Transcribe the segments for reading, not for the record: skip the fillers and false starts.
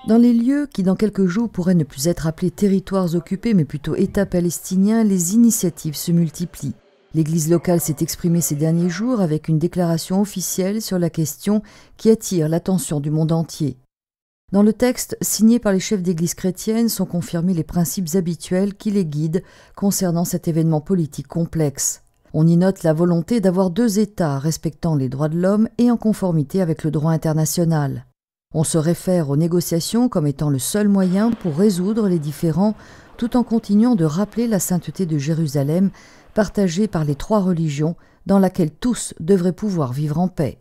Dans les lieux qui, dans quelques jours, pourraient ne plus être appelés territoires occupés, mais plutôt États palestiniens, les initiatives se multiplient. L'Église locale s'est exprimée ces derniers jours avec une déclaration officielle sur la question qui attire l'attention du monde entier. Dans le texte, signé par les chefs d'église chrétiennes, sont confirmés les principes habituels qui les guident concernant cet événement politique complexe. On y note la volonté d'avoir deux États respectant les droits de l'homme et en conformité avec le droit international. On se réfère aux négociations comme étant le seul moyen pour résoudre les différends, tout en continuant de rappeler la sainteté de Jérusalem, partagée par les trois religions, dans laquelle tous devraient pouvoir vivre en paix.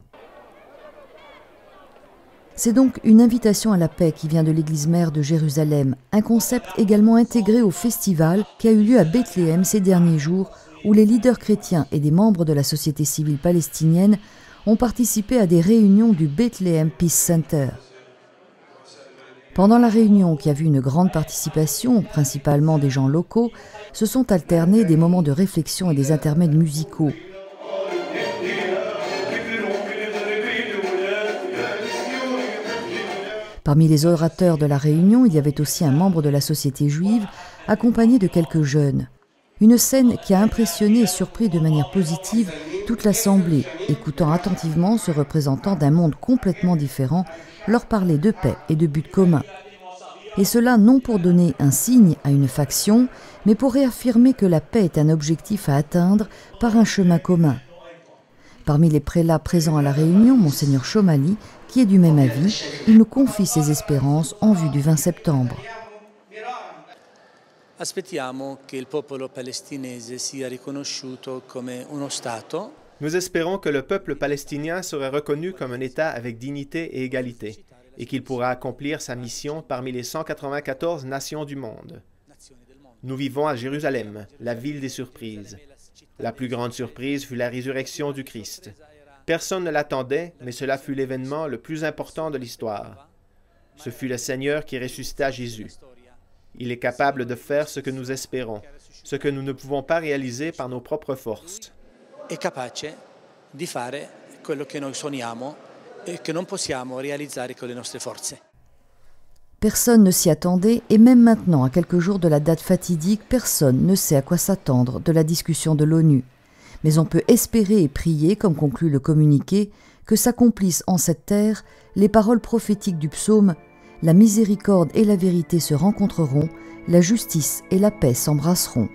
C'est donc une invitation à la paix qui vient de l'église mère de Jérusalem, un concept également intégré au festival qui a eu lieu à Bethléem ces derniers jours, où les leaders chrétiens et des membres de la société civile palestinienne ont participé à des réunions du Bethlehem Peace Center. Pendant la réunion, qui a vu une grande participation, principalement des gens locaux, se sont alternés des moments de réflexion et des intermèdes musicaux. Parmi les orateurs de la réunion, il y avait aussi un membre de la société juive, accompagné de quelques jeunes. Une scène qui a impressionné et surpris de manière positive toute l'assemblée, écoutant attentivement ce représentant d'un monde complètement différent leur parler de paix et de buts communs. Et cela non pour donner un signe à une faction, mais pour réaffirmer que la paix est un objectif à atteindre par un chemin commun. Parmi les prélats présents à la réunion, Monseigneur Chomali, qui est du même avis, il nous confie ses espérances en vue du 20 septembre. Nous espérons que le peuple palestinien sera reconnu comme un État avec dignité et égalité, et qu'il pourra accomplir sa mission parmi les 194 nations du monde. Nous vivons à Jérusalem, la ville des surprises. La plus grande surprise fut la résurrection du Christ. Personne ne l'attendait, mais cela fut l'événement le plus important de l'histoire. Ce fut le Seigneur qui ressuscita Jésus. Il est capable de faire ce que nous espérons, ce que nous ne pouvons pas réaliser par nos propres forces. È capace di fare quello che noi sogniamo e che non possiamo realizzare con le nostre forze. Personne ne s'y attendait et même maintenant, à quelques jours de la date fatidique, personne ne sait à quoi s'attendre de la discussion de l'ONU. Mais on peut espérer et prier, comme conclut le communiqué, que s'accomplissent en cette terre les paroles prophétiques du psaume « La miséricorde et la vérité se rencontreront, la justice et la paix s'embrasseront ».